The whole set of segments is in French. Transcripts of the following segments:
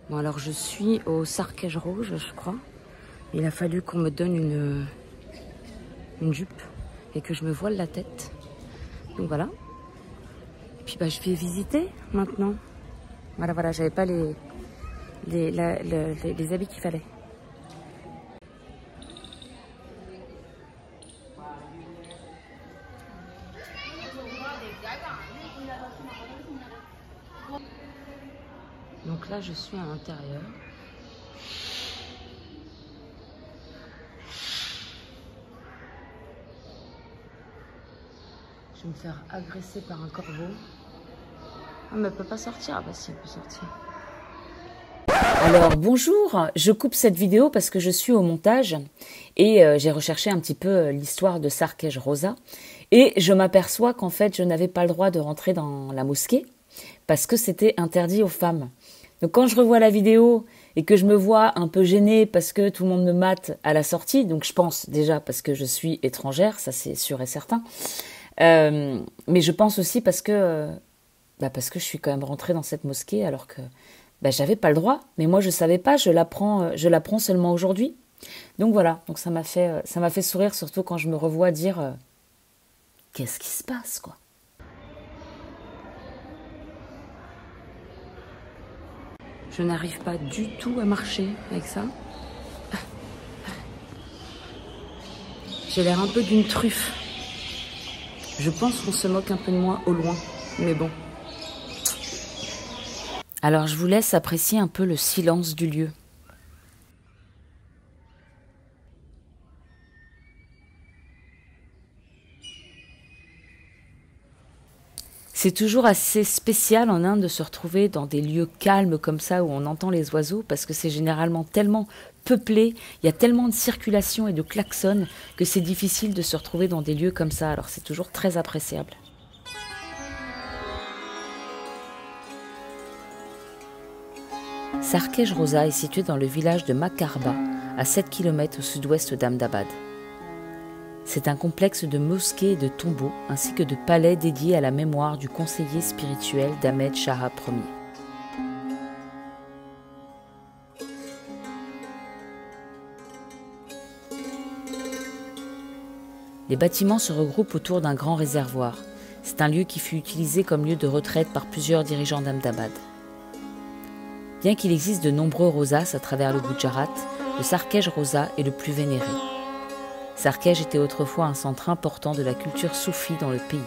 Bon, alors je suis au Sarkej Rouge, je crois. Il a fallu qu'on me donne une jupe et que je me voile la tête. Donc voilà. Et puis bah, je vais visiter maintenant. Voilà, voilà, j'avais pas les habits qu'il fallait. Donc là, je suis à l'intérieur. Je vais me faire agresser par un corbeau. Ah, mais elle peut pas sortir. Ah bah si, elle peut sortir. Alors bonjour, je coupe cette vidéo parce que je suis au montage et j'ai recherché un petit peu l'histoire de Sarkej Rosa et je m'aperçois qu'en fait je n'avais pas le droit de rentrer dans la mosquée parce que c'était interdit aux femmes. Donc quand je revois la vidéo et que je me vois un peu gênée parce que tout le monde me mate à la sortie, donc je pense déjà parce que je suis étrangère, ça c'est sûr et certain, mais je pense aussi parce que je suis quand même rentrée dans cette mosquée alors que j'avais pas le droit, mais moi je savais pas, je l'apprends seulement aujourd'hui. Donc voilà, donc ça m'a fait sourire, surtout quand je me revois dire qu'est-ce qui se passe quoi. Je n'arrive pas du tout à marcher avec ça. J'ai l'air un peu d'une truffe. Je pense qu'on se moque un peu de moi au loin, mais bon. Alors je vous laisse apprécier un peu le silence du lieu. C'est toujours assez spécial en Inde de se retrouver dans des lieux calmes comme ça où on entend les oiseaux parce que c'est généralement tellement peuplé, il y a tellement de circulation et de klaxons que c'est difficile de se retrouver dans des lieux comme ça. Alors c'est toujours très appréciable. Sarkej Rosa est situé dans le village de Makarba, à 7 km au sud-ouest d'Ahmedabad. C'est un complexe de mosquées et de tombeaux, ainsi que de palais dédiés à la mémoire du conseiller spirituel d'Ahmed Shah Ier. Les bâtiments se regroupent autour d'un grand réservoir. C'est un lieu qui fut utilisé comme lieu de retraite par plusieurs dirigeants d'Ahmedabad. Bien qu'il existe de nombreux rosas à travers le Gujarat, le Sarkej Rosa est le plus vénéré. Sarkej était autrefois un centre important de la culture soufie dans le pays.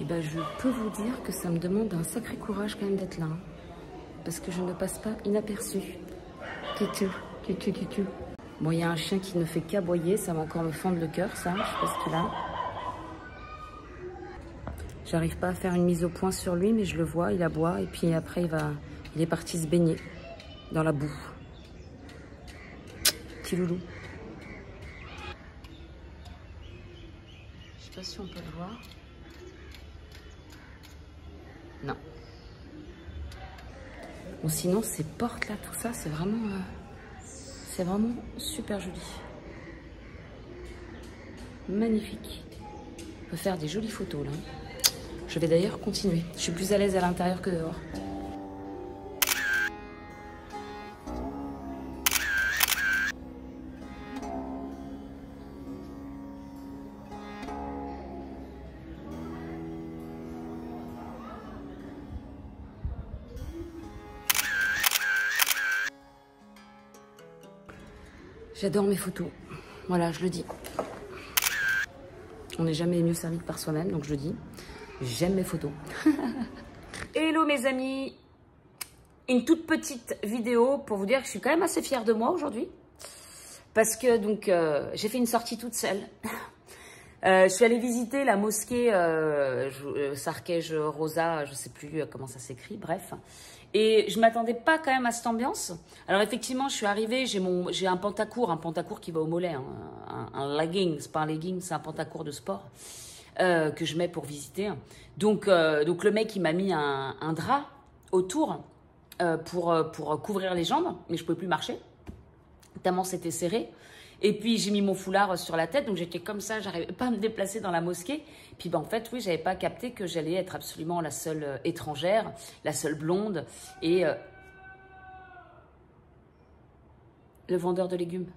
Et ben, je peux vous dire que ça me demande un sacré courage quand même d'être là. Hein, parce que je ne passe pas inaperçu. Tutu. Bon, il y a un chien qui ne fait qu'aboyer, ça va encore me fendre le cœur, ça. Je sais pas ce qu'il a. J'arrive pas à faire une mise au point sur lui, mais je le vois, il aboie. Et puis après, il est parti se baigner dans la boue. Petit loulou. Je sais pas si on peut le voir. Non. Bon, sinon, ces portes-là, tout ça, c'est vraiment super joli. Magnifique. On peut faire des jolies photos, là. Je vais d'ailleurs continuer. Je suis plus à l'aise à l'intérieur que dehors. J'adore mes photos. Voilà, je le dis. On n'est jamais mieux servi que par soi-même, donc je le dis. J'aime mes photos. Hello mes amis. Une toute petite vidéo pour vous dire que je suis quand même assez fière de moi aujourd'hui. parce que donc j'ai fait une sortie toute seule. Je suis allée visiter la mosquée Sarkej Rosa, je sais plus comment ça s'écrit, bref. Et je m'attendais pas quand même à cette ambiance. Alors effectivement, je suis arrivée, j'ai un pantacourt qui va au mollet, hein, un legging, c'est pas un legging, c'est un pantacourt de sport que je mets pour visiter. Donc le mec il m'a mis un drap autour pour couvrir les jambes, mais je pouvais plus marcher tellement c'était serré. Et puis j'ai mis mon foulard sur la tête, donc j'étais comme ça, j'arrivais pas à me déplacer dans la mosquée. Puis en fait, oui, j'avais pas capté que j'allais être absolument la seule étrangère, la seule blonde et le vendeur de légumes.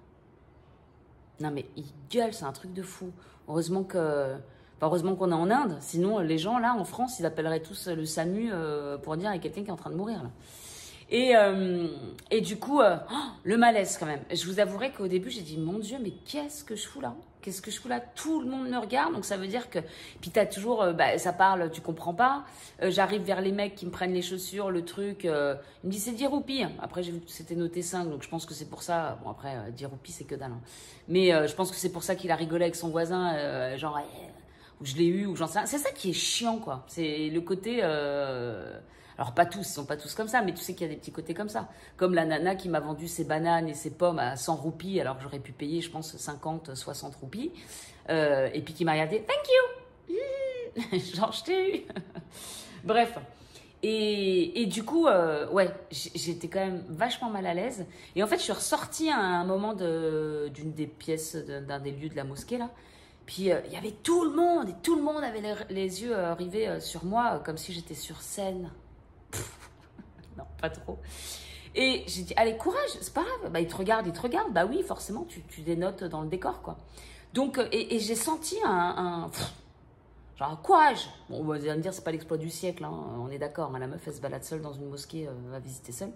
Non mais il gueule, c'est un truc de fou. Heureusement qu'on est en Inde, sinon les gens là en France, ils appelleraient tous le SAMU pour dire qu'il y a quelqu'un qui est en train de mourir là. Et du coup, le malaise quand même. Je vous avouerai qu'au début, j'ai dit, mon Dieu, mais qu'est-ce que je fous là? Qu'est-ce que je fous là? Tout le monde me regarde, donc ça veut dire que... Puis t'as toujours, ça parle, tu comprends pas. J'arrive vers les mecs qui me prennent les chaussures, le truc. Il me dit, c'est 10 roupies. Après, j'ai vu que c'était noté 5, donc je pense que c'est pour ça. Bon, après, 10 roupies, c'est que dalle. Hein. Mais je pense que c'est pour ça qu'il a rigolé avec son voisin, genre... ou je l'ai eu, ou j'en sais rien. C'est ça qui est chiant, quoi. C'est le côté... Alors pas tous, ils sont pas tous comme ça, mais tu sais qu'il y a des petits côtés comme ça. Comme la nana qui m'a vendu ses bananes et ses pommes à 100 roupies, alors que j'aurais pu payer, je pense, 50, 60 roupies. Et puis qui m'a regardé, thank you. Genre, je t'ai eu. Bref. Et du coup, ouais, j'étais quand même vachement mal à l'aise. Et en fait, je suis ressortie à un moment d'une des pièces, d'un des lieux de la mosquée, là. Puis il y avait tout le monde, et tout le monde avait les yeux rivés sur moi, comme si j'étais sur scène. Non, pas trop. Et j'ai dit, allez, courage, c'est pas grave. Bah, il te regarde. Bah oui, forcément, tu dénotes dans le décor, quoi. Donc, et j'ai senti genre un courage. Bon, on va me dire, c'est pas l'exploit du siècle, hein, on est d'accord. Hein, la meuf, elle se balade seule dans une mosquée, va visiter seule.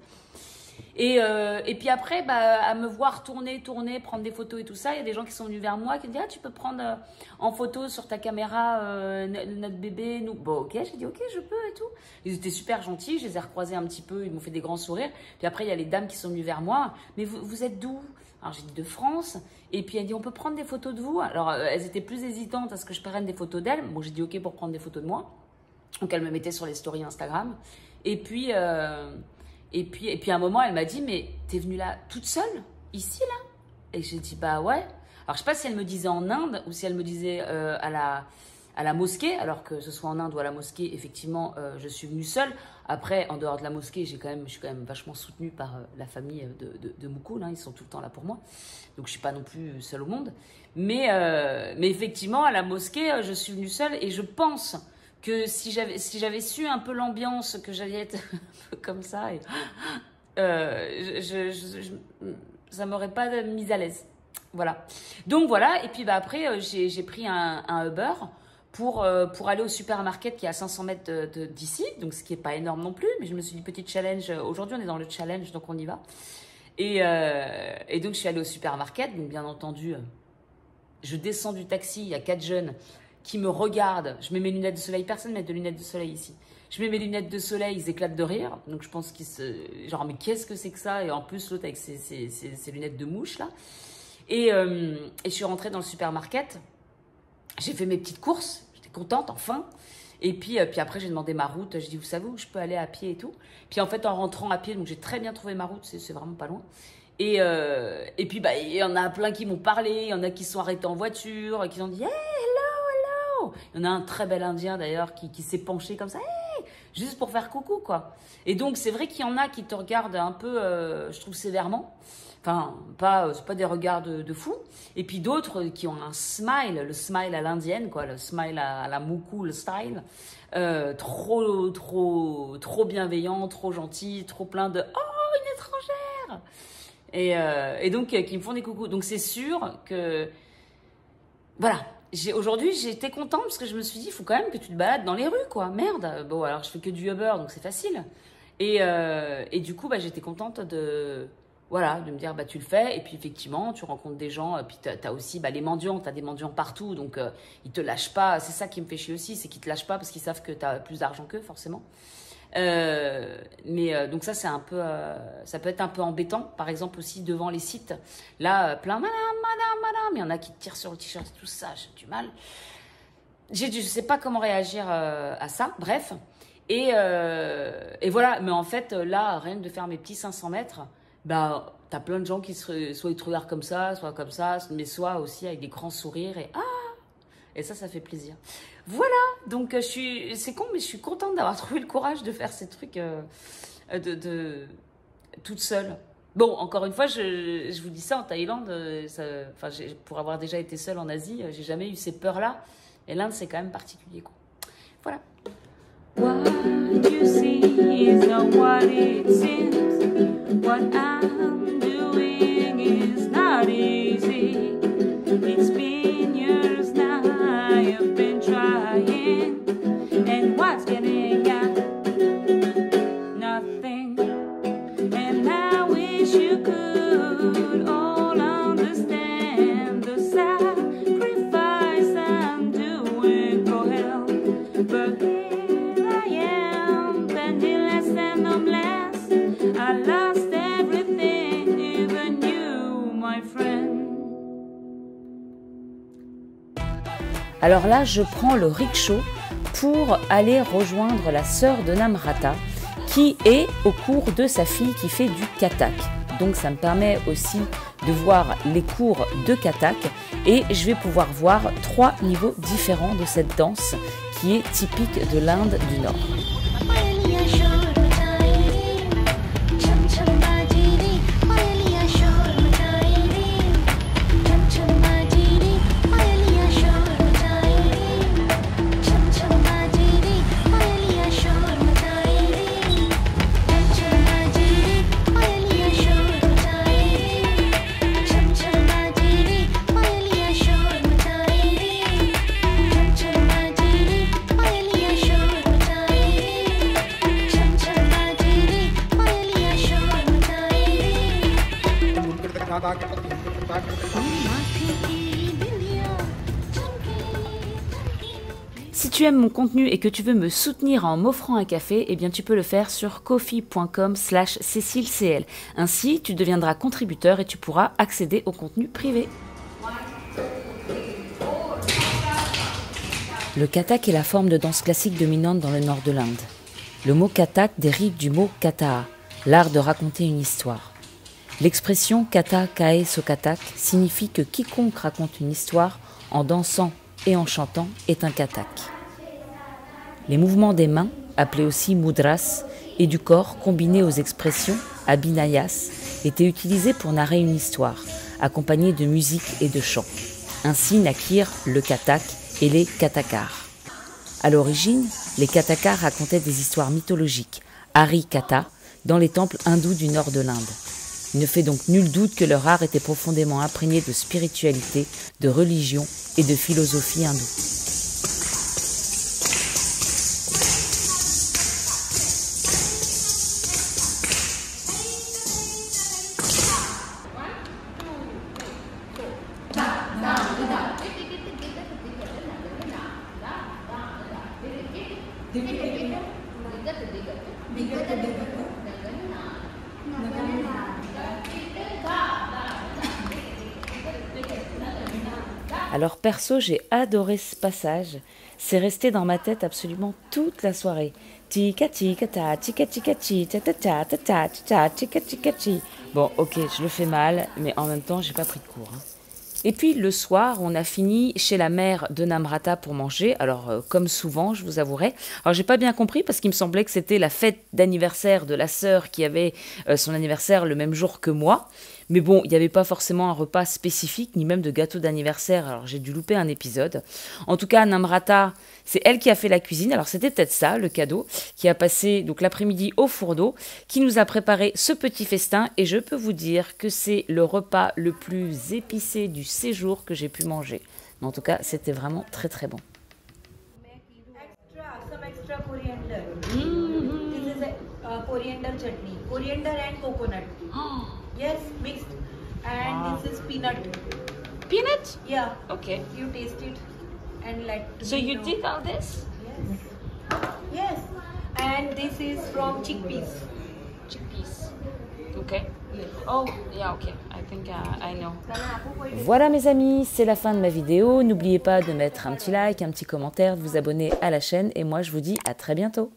Et puis après, bah, à me voir tourner, prendre des photos et tout ça, il y a des gens qui sont venus vers moi qui me disent, ah, tu peux prendre en photo sur ta caméra notre bébé. Nous. Bon, ok, j'ai dit, ok, je peux et tout. Ils étaient super gentils, je les ai recroisés un petit peu, ils m'ont fait des grands sourires. Puis après, il y a les dames qui sont venues vers moi. Mais vous êtes d'où? Alors j'ai dit de France. Et puis elle dit, on peut prendre des photos de vous? Alors elles étaient plus hésitantes à ce que je prenne des photos d'elles. Bon, j'ai dit, ok, pour prendre des photos de moi. Donc elle me mettait sur les stories Instagram. Et puis à un moment, elle m'a dit, mais t'es venue là toute seule, ici, là? Et j'ai dit, bah ouais. Alors, je sais pas si elle me disait en Inde ou si elle me disait à la mosquée, alors que ce soit en Inde ou à la mosquée, effectivement, je suis venue seule. Après, en dehors de la mosquée, je suis quand même vachement soutenue par la famille de Moukoul, hein, ils sont tout le temps là pour moi. Donc, je suis pas non plus seule au monde. Mais effectivement, à la mosquée, je suis venue seule et je pense que si j'avais su un peu l'ambiance, que j'allais être un peu comme ça, et, ça m'aurait pas mise à l'aise. Voilà. Donc voilà, et puis bah, après, j'ai pris un Uber pour aller au supermarket qui est à 500 mètres d'ici, donc ce qui est pas énorme non plus, mais je me suis dit, petit challenge, aujourd'hui on est dans le challenge, donc on y va. Et donc je suis allée au supermarket, donc bien entendu, je descends du taxi, il y a 4 jeunes qui me regardent, je mets mes lunettes de soleil, personne ne met de lunettes de soleil ici. Je mets mes lunettes de soleil, ils éclatent de rire, donc je pense genre, mais qu'est-ce que c'est que ça? Et en plus, l'autre avec ses lunettes de mouche, là. Et je suis rentrée dans le supermarket, j'ai fait mes petites courses, j'étais contente, enfin. Et puis après, j'ai demandé ma route, j'ai dit, vous savez où je peux aller à pied et tout? Puis en fait, en rentrant à pied, donc j'ai très bien trouvé ma route, c'est vraiment pas loin. Et puis, bah, il y en a plein qui m'ont parlé, il y en a qui se sont arrêtés en voiture, et qui ont dit, hey, hello! Il y en a un très bel Indien d'ailleurs qui s'est penché comme ça, hey! Juste pour faire coucou, quoi. Et donc, c'est vrai qu'il y en a qui te regardent un peu, je trouve, sévèrement. Enfin, c'est pas des regards de fou. Et puis d'autres qui ont un smile, le smile à l'indienne, quoi, le smile à la Moukoul style. Trop bienveillant, trop gentil, trop plein de, oh, une étrangère! Et donc, qui me font des coucous. Donc, c'est sûr que, voilà. Aujourd'hui, j'étais contente parce que je me suis dit, il faut quand même que tu te balades dans les rues, quoi. Merde. Bon, alors, je fais que du Uber, donc c'est facile. Et du coup, bah, j'étais contente de me dire, bah, tu le fais. Et puis, effectivement, tu rencontres des gens. Puis, t'as aussi, bah, les mendiants. T'as des mendiants partout. Donc, ils te lâchent pas. C'est ça qui me fait chier aussi. C'est qu'ils te lâchent pas parce qu'ils savent que t'as plus d'argent qu'eux, forcément. Donc ça, c'est un peu, ça peut être un peu embêtant. Par exemple aussi devant les sites, là, plein madame, il y en a qui tirent sur le t-shirt et tout ça, j'ai du mal. Je sais pas comment réagir à ça, bref. Et voilà, mais en fait, là, rien que de faire mes petits 500 mètres, bah, t'as plein de gens qui soit ils te regardent comme ça, mais soit aussi avec des grands sourires et ça fait plaisir. Voilà, donc c'est con, mais je suis contente d'avoir trouvé le courage de faire ces trucs toute seule. Bon, encore une fois, je vous dis ça en Thaïlande, pour avoir déjà été seule en Asie, j'ai jamais eu ces peurs-là. Et l'Inde, c'est quand même particulier, quoi. Voilà. What you see is not what it seems. What I'm doing is not easy. It's been years now, I've been trying. And what's getting at? Nothing. And I wish you could all understand the sacrifice I'm doing for help. But here I am, penniless and homeless. I lost everything, even you, my friend. Alors là, je prends le rickshaw pour aller rejoindre la sœur de Namrata, qui est au cours de sa fille qui fait du kathak. Donc ça me permet aussi de voir les cours de kathak et je vais pouvoir voir 3 niveaux différents de cette danse qui est typique de l'Inde du Nord. Si tu aimes mon contenu et que tu veux me soutenir en m'offrant un café, eh bien tu peux le faire sur ko-fi.com/CécileCL. Ainsi, tu deviendras contributeur et tu pourras accéder au contenu privé. Le kathak est la forme de danse classique dominante dans le nord de l'Inde. Le mot kathak dérive du mot katha, l'art de raconter une histoire. L'expression Katha Kae Sokathak signifie que quiconque raconte une histoire en dansant et en chantant est un kathak. Les mouvements des mains, appelés aussi mudras, et du corps combinés aux expressions abhinayas étaient utilisés pour narrer une histoire, accompagnée de musique et de chant. Ainsi naquirent le kathak et les kathakars. À l'origine, les kathakars racontaient des histoires mythologiques, Hari Katha, dans les temples hindous du nord de l'Inde. Il ne fait donc nul doute que leur art était profondément imprégné de spiritualité, de religion et de philosophie hindoue. Alors perso, j'ai adoré ce passage. C'est resté dans ma tête absolument toute la soirée. Tika tika ta, tika tika ti, ta ta ta ta ta ta, tika tika ti. Bon, ok, je le fais mal, mais en même temps, j'ai pas pris de cours. Et puis le soir, on a fini chez la mère de Namrata pour manger. Alors comme souvent, je vous avouerai. Alors j'ai pas bien compris parce qu'il me semblait que c'était la fête d'anniversaire de la sœur qui avait son anniversaire le même jour que moi. Mais bon, il n'y avait pas forcément un repas spécifique, ni même de gâteau d'anniversaire, alors j'ai dû louper un épisode. En tout cas, Namrata, c'est elle qui a fait la cuisine, alors c'était peut-être ça, le cadeau, qui a passé donc l'après-midi au four d'eau, qui nous a préparé ce petit festin, et je peux vous dire que c'est le repas le plus épicé du séjour que j'ai pu manger. Mais en tout cas, c'était vraiment très très bon. Extra coriander. This is a coriander chutney. Coriander and coconut. Yes, mixed. And this is peanut. Peanut? Yeah. Okay. You taste it and like. So you did all this? Yes. Yes. And this is from chickpeas. Chickpeas. Okay. Oh, yeah, okay. I think I know. Voilà mes amis, c'est la fin de ma vidéo. N'oubliez pas de mettre un petit like, un petit commentaire, de vous abonner à la chaîne et moi je vous dis à très bientôt.